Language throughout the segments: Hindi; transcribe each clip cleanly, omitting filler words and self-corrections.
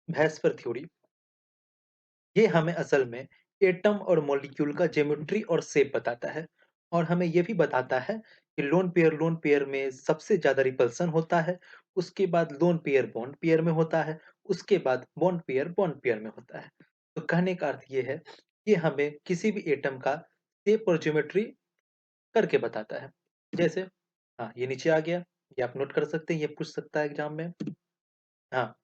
वैस्पर थ्योरी ये हमें असल में एटम और मॉलिक्यूल का ज्योमेट्री और शेप बताता है और हमें ये भी बताता है कि लोन पेयर में सबसे ज्यादा रिपल्सन होता है। उसके बाद लोन पेयर बॉन्ड पेयर में होता है। उसके बाद बॉन्ड पेयर में होता है। तो कहने का अर्थ ये है कि हमें किसी भी एटम का शेप और ज्योमेट्री करके बताता है। जैसे हाँ, ये नीचे आ गया। ये आप नोट कर सकते हैं, ये पूछ सकता है एग्जाम में। हाँ,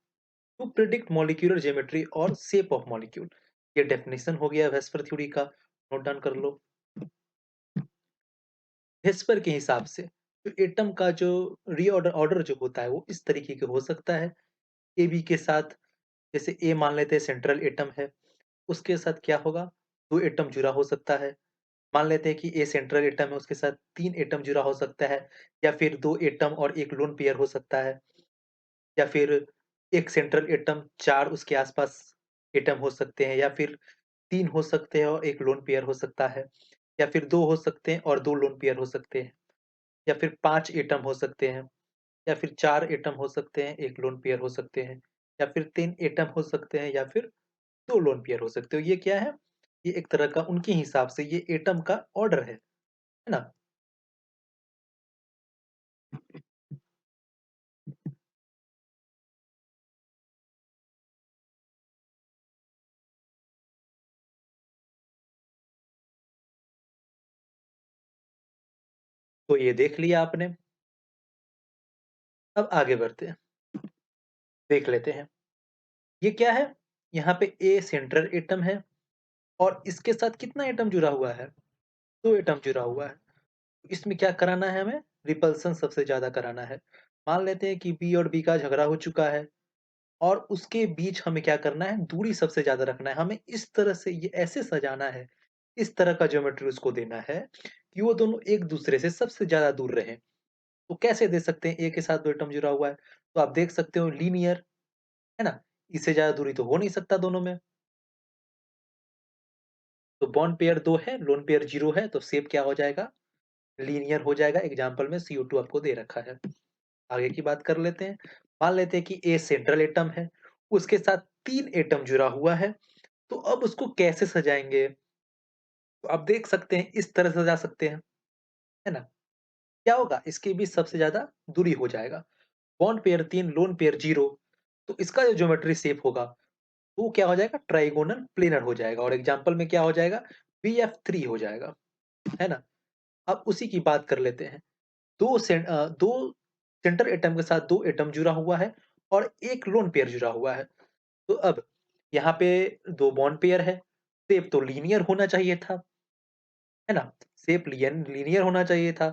टू प्रिडिक्ट मॉलिक्यूलर ज्योमेट्री और शेप ऑफ मॉलिक्यूल, ये डेफिनेशन हो गया वेस्पर थ्योरी का। नोट डाउन कर लो। वेस्पर के हिसाब से जो एटम का जो रीऑर्डर ऑर्डर जो होता है वो इस तरीके के हो सकता है। ए बी के साथ, जैसे ए मान लेते हैं सेंट्रल एटम है, उसके साथ क्या होगा, दो एटम जुड़ा हो सकता है। मान लेते हैं कि ए सेंट्रल एटम है, उसके साथ तीन एटम जुड़ा हो सकता है। या फिर दो एटम और एक लोन पेयर हो सकता है। या फिर एक सेंट्रल एटम, चार उसके आसपास एटम हो सकते हैं। या फिर 3 हो सकते हैं और 1 लोन पेयर हो सकता है। या फिर 2 हो सकते हैं और 2 लोन पेयर हो सकते हैं। या फिर 5 एटम हो सकते हैं। या फिर 4 एटम हो सकते हैं, 1 लोन पेयर हो सकते हैं। या फिर 3 एटम हो सकते हैं या फिर 2 लोन पेयर हो सकते हो। ये क्या है? ये एक तरह का उनके हिसाब से ये एटम का ऑर्डर है ना? तो ये देख लिया आपने। अब आगे बढ़ते हैं, देख लेते हैं। ये क्या है? यहाँ पे ए सेंट्रल एटम है और इसके साथ कितना एटम जुड़ा हुआ है? 2 एटम जुड़ा हुआ है। इसमें क्या कराना है हमें? रिपल्सन सबसे ज़्यादा कराना है। मान लेते हैं कि बी और बी का झगड़ा हो चुका है और उसके बीच हमें क्या करना है? दूरी सबसे ज़्यादा रखना है। हमें इस तरह से ये ऐसे सजाना है, इस तरह का ज्योमेट्री उसको देना है कि वो दोनों एक-दूसरे से सबसे ज़्यादा दूर रहें। तो कैसे दे सकते हैं? ए के साथ 2 एटम जुड़ा हुआ है, तो आप देख सकते हो लीनियर, है ना? इससे ज़्यादा दूरी तो हो नहीं सकता दोनों में। तो बॉन्ड पेयर 2 है, लोन पेयर 0 है, तो शेप क्या हो जाएगा? लीनियर हो जाएगा। एग्जाम्पल में CO2 आपको दे रखा है। आगे की बात कर लेते हैं। मान लेते हैं कि ए सेंट्रल एटम है, उसके साथ 3 एटम जुड़ा हुआ है, तो अब उसको कैसे सजाएँगे? तो आप देख सकते हैं इस तरह सजा सकते हैं, है ना? क्या होगा? इसके बीच सबसे ज़्यादा दूरी हो जाएगा। बॉन्ड पेयर 3, लोन पेयर 0, तो इसका जो ज्योमेट्री शेप होगा, वो क्या हो जाएगा? ट्रायगोनल प्लेनर हो जाएगा और एग्जाम्पल में क्या हो जाएगा? BF3 हो जाएगा, है ना? अब उसी की बात कर लेते हैं। 2 सेंटर एटम के साथ 2 एटम जुड़ा हुआ है और 1 लोन पेयर जुड़ा हुआ है। तो अब यहाँ पे 2 बॉन्ड पेयर है, शेप तो लीनियर होना चाहिए था, है ना? शेप लीनियर होना चाहिए था।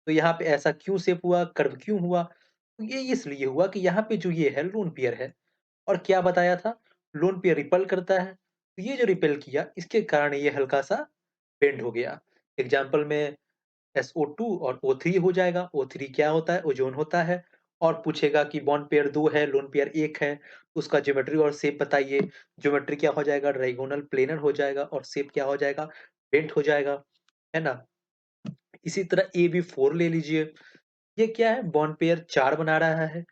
तो यहाँ पे ऐसा क्यों शेप हुआ, कर्व क्यों हुआ? तो ये इसलिए हुआ कि यहाँ पे जो ये है लोन पेयर है और क्या बताया था? लोन पेयर रिपेल करता है। तो ये जो रिपेल किया इसके कारण ये हल्का-सा बेंड हो गया। एग्जाम्पल में SO2 और O3 हो जाएगा। O3 क्या होता है? ओज़ोन होता है। और पूछेगा कि बॉन्ड पेयर 2 है, लोन पेयर 1 है, उसका ज्योमेट्री और शेप बताइए। ज्योमेट्री क्या हो जाएगा? ट्रायगोनल प्लेनर हो जाएगा और शेप क्या हो जाएगा? बेंट हो जाएगा, है ना? इसी तरह AB4 ले लीजिए। ये क्या है? बॉन्ड पेयर 4 बना रहा है।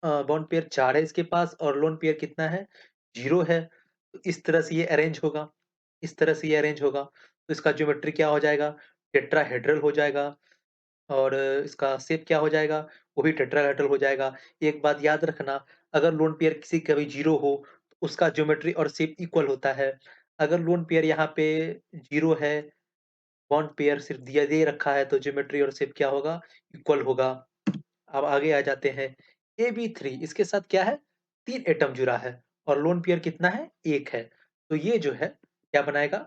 बॉन्ड पेयर 4 है इसके पास और लोन पेयर कितना है? 0 है। तो इस तरह से ये अरेंज होगा, इस तरह से ये अरेंज होगा। तो इसका ज्योमेट्री क्या हो जाएगा? टेट्राहेड्रल हो जाएगा। और इसका शेप क्या हो जाएगा? वो भी टेट्राहेड्रल हो जाएगा। एक बात याद रखना, अगर लोन पेयर किसी का भी 0 हो, तो उसका ज्योमेट्री और शेप इक्वल होता है। अगर लोन पेयर यहाँ पे 0 है, बॉन्ड पेयर सिर्फ दिया दे रखा है, तो ज्योमेट्री और शेप क्या होगा? इक्वल होगा। अब आगे आ जाते हैं। AB3 इसके साथ क्या है? 3 एटम जुड़ा है और लोन पेयर कितना है? 1 है। तो ये जो है क्या बनाएगा?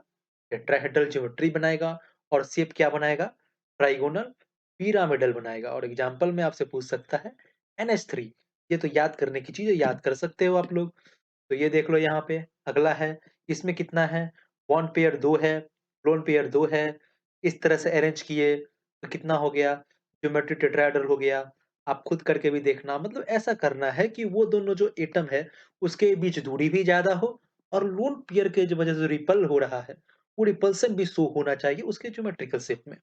टेट्राहेड्रल ज्योमेट्री बनाएगा और शेप क्या बनाएगा? ट्रायगोनल पिरामिडल बनाएगा और एग्जांपल में आपसे पूछ सकता है NH3। ये तो याद करने की चीज़ है, याद कर सकते हो आप लोग। तो ये देख लो यहाँ पे अगला है, इसमें कितना है? बॉन्ड पेयर 2 है, लोन पेयर 2 है। इस तरह से अरेंज किए तो कितना हो गया? ज्योमेट्री टेट्राहेड्रल हो गया। आप खुद करके भी देखना, मतलब ऐसा करना है कि वो दोनों जो एटम है, उसके बीच दूरी भी ज़्यादा हो और लोन पेयर के जो वजह से रिपल हो रहा है, वो रिपल्सन भी शो होना चाहिए उसके ज्योमेट्रिकल शेप में।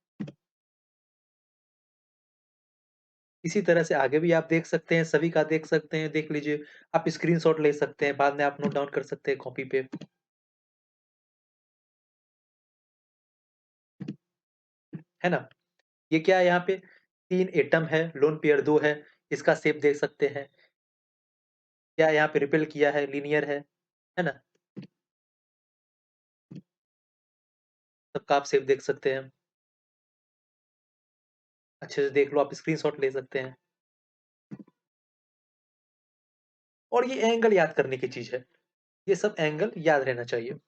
इसी तरह से आगे भी आप देख सकते हैं, सभी का देख सकते हैं, देख लीजिए। आप स्क्रीनशॉट ले सकते हैं, बाद में आप नोट डाउन कर सकते हैं कॉपी पे, है ना? ये क्या है यहाँ पे 3 एटम है, लोन पेयर 2 है, इसका शेप देख सकते हैं। क्या यहाँ पे रिपेल किया है, लीनियर है ना? सबका आप शेप देख सकते हैं। अच्छे से देख लो, आप स्क्रीनशॉट ले सकते हैं। और ये एंगल याद करने की चीज़ है। ये सब एंगल याद रहना चाहिए।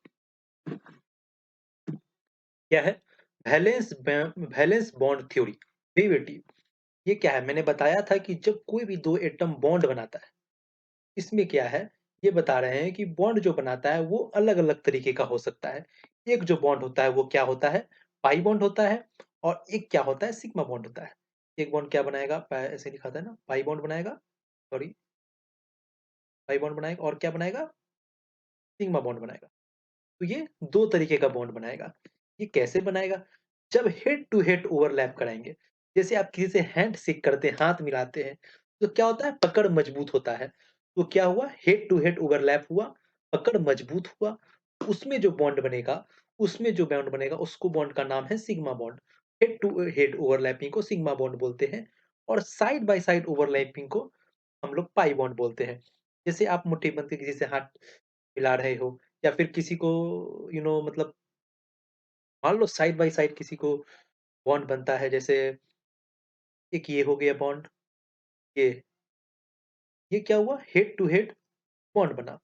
क्या है? Valence bond theory, derivative. ये क्या है? मैंने बताया था कि जब कोई भी 2 एटम बॉन्ड बनाता है, इसमें क्या है? ये बता रहे हैं कि बॉन्ड जो बनाता है वो अलग-अलग तरीके का हो सकता है। एक जो बॉन्ड होता है वो क्या होता है? पाई बॉन्ड होता है और एक क्या होता है? सिग्मा बॉन्ड होता है। एक बॉन्ड क्या बनाएगा? ऐसे लिखा था ना, पाई बॉन्ड बनाएगा, सॉरी, पाई बॉन्ड बनाएगा और क्या बनाएगा? सिग्मा बॉन्ड बनाएगा। तो ये 2 तरीके का बॉन्ड बनाएगा। ये कैसे बनाएगा? जब हेड टू हेड ओवरलैप कराएँगे। जैसे आप किसी से हैंडशेक करते हैं, हाथ मिलाते हैं, तो क्या होता है? पकड़ मजबूत होता है। तो क्या हुआ? हेड टू हेड ओवरलैप हुआ, पकड़ मजबूत हुआ, उसमें जो बॉन्ड बनेगा, उसको बॉन्ड का नाम है sigma bond. Head to head overlapping को सिग्मा बॉन्ड बोलते हैं और साइड बाय साइड ओवरलैपिंग को हम लोग पाई बॉन्ड बोलते हैं। जैसे आप मुट्ठी-बंध के किसी से हाथ मिला रहे हो या फिर किसी को मतलब मान लो साइड बाय साइड किसी को बॉन्ड बनता है, जैसे एक ये हो गया बॉन्ड, ये ये क्या हुआ? हेड टू हेड बॉन्ड बना।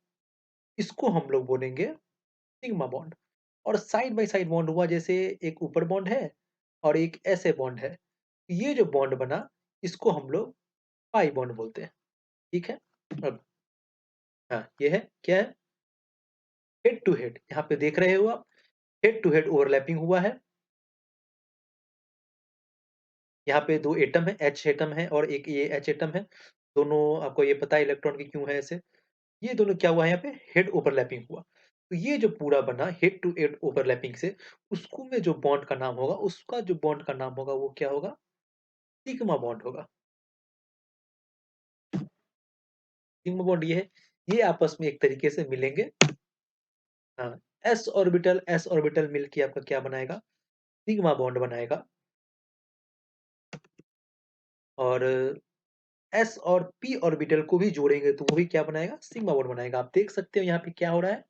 इसको हम लोग बोलेंगे सिग्मा बॉन्ड। और साइड बाय साइड बॉन्ड हुआ, जैसे एक ऊपर बॉन्ड है और एक ऐसे बॉन्ड है। ये जो बॉन्ड बना, इसको हम लोग पाई बॉन्ड बोलते हैं। ठीक है? अब हाँ, ये है क्या है? Head to head. यहाँ पे देख रहे हो आप, हेड टू हेड ओवरलैपिंग हुआ है। यहाँ पे 2 एटम है, H एटम है और एक ये H एटम है। दोनों आपको ये पता है इलेक्ट्रॉन की क्यों है ऐसे। ये दोनों क्या हुआ है यहाँ पे? हेड ओवरलैपिंग हुआ। तो ये जो पूरा बना हेड टू हेड ओवरलैपिंग से, उसको में जो बॉन्ड का नाम होगा, उसका जो बॉन्ड का नाम होगा वो क्या होगा? सिग्मा बॉन्ड होगा। सिग्मा बॉन्ड ये है, ये आपस में एक तरीके से मिलेंगे। हाँ, एस ऑर्बिटल मिलके आपका क्या बनाएगा? सिग्मा बॉन्ड बनाएगा। और एस और पी ऑर्बिटल को भी जोड़ेंगे तो वो भी क्या बनाएगा? सिग्मा बॉन्ड बनाएगा। आप देख सकते हो यहाँ पे क्या हो रहा है?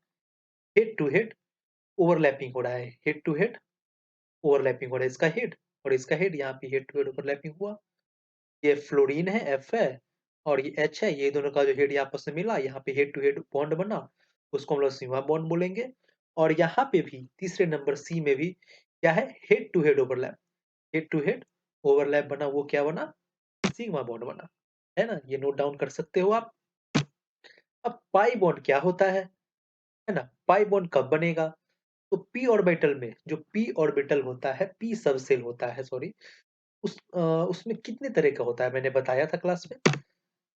हेड टू हेड ओवरलैपिंग हो रहा है। हेड टू हेड ओवरलैपिंग हो रहा है। इसका हेड और इसका हेड, यहाँ पे हेड टू हेड ओवरलैपिंग हुआ। ये फ्लोरीन है, एफ है और ये एच है। ये दोनों का जो हेड आपस में मिला, यहाँ पे हेड टू हेड बॉन्ड बना, उसको हम लोग सिग्मा बॉन्ड बोलेंगे। और यहाँ पे भी तीसरे नंबर सी में भी क्या है? Head to head overlap. Head to head overlap बना, वो क्या बना? सिग्मा बॉन्ड बना। है ना? ये नोट डाउन कर सकते हो आप। अब पाई बॉन्ड क्या होता है ना? पाई बॉन्ड कब बनेगा? तो पी ऑर्बिटल में, जो पी ऑर्बिटल होता है, पी सबसेल होता है, सॉरी, उसमें कितने तरह का होता है? मैंने बताया था क्लास में।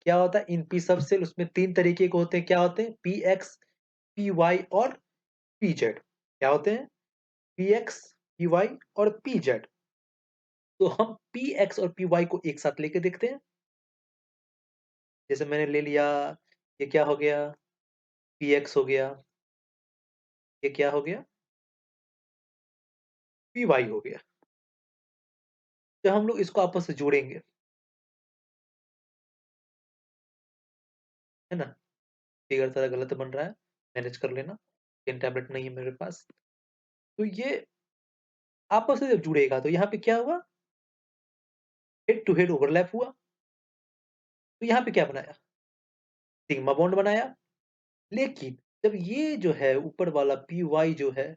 क्या होता है? इन पी सबसेल उसमें 3 तरीके के होते हैं। क्या होते हैं? पी एक्स, पी वाई और पी जेड। क्या होते हैं? पी एक्स, पी वाई और पी जेड। तो हम पी एक्स और पी वाई को एक साथ लेके देखते हैं। जैसे मैंने ले लिया, ये क्या हो गया? पी एक्स हो गया। ये क्या हो गया? पी वाई हो गया। जब हम लोग इसको आपस में जोड़ेंगे, है ना? फिगर थोड़ा गलत बन रहा है, मैनेज कर लेना। पेन टैबलेट नहीं है मेरे पास। तो ये आपस में जब जुड़ेगा तो यहाँ पे क्या हुआ? हेड टू हेड ओवरलैप हुआ। तो यहाँ पे क्या बनाया? सिग्मा बॉन्ड बनाया। लेकिन जब ये जो है ऊपर वाला पी वाई जो है,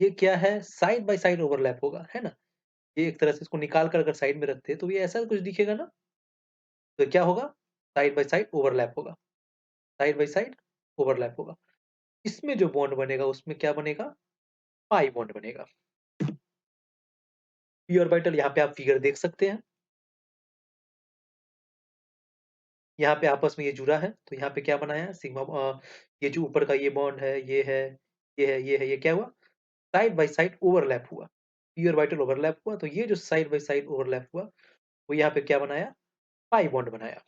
ये क्या है? साइड बाय साइड ओवरलैप होगा, है ना? ये एक तरह से इसको निकाल कर अगर साइड में रखते हैं तो ये ऐसा कुछ दिखेगा ना? तो क्या होगा? साइड बाय साइड ओवरलैप होगा। साइड बाय साइड ओवरलैप होगा। इसमें जो बॉन्ड बनेगा उसमें क्या बनेगा? पाई बॉन्ड बनेगा। पी ऑर्बिटल यहाँ पे आप फिगर देख सकते हैं। यहाँ पे आपस में ये जुड़ा है, तो यहाँ पे क्या बनाया है? ये जो ऊपर का ये बॉन्ड है, ये है, ये है, ये है, ये क्या हुआ? साइड बाय साइड ओवरलैप हुआ। पी ऑर्बिटल ओवरलैप हुआ, तो ये जो साइड बाय साइड ओवरलैप हुआ, वो यहाँ पे क्या बनाया? पाई बॉन्ड बनाया।